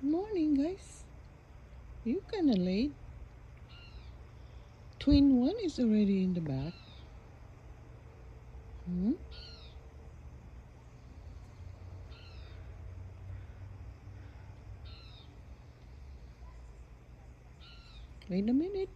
Morning, guys. You kinda late. Twin one is already in the back. Hmm? Wait a minute.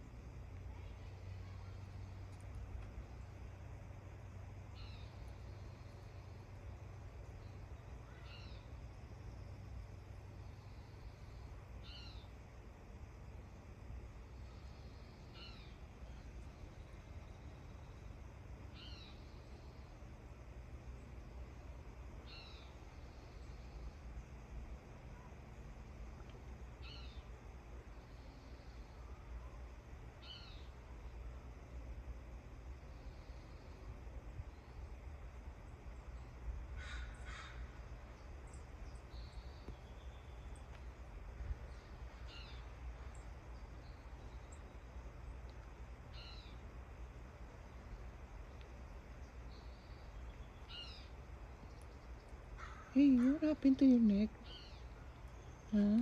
Hey, what happened to your neck? Huh?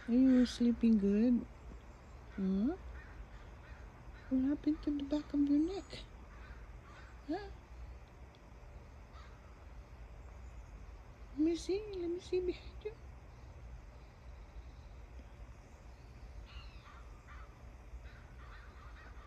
Are you sleeping good? Huh? What happened to the back of your neck? Huh? Let me see. Let me see behind you.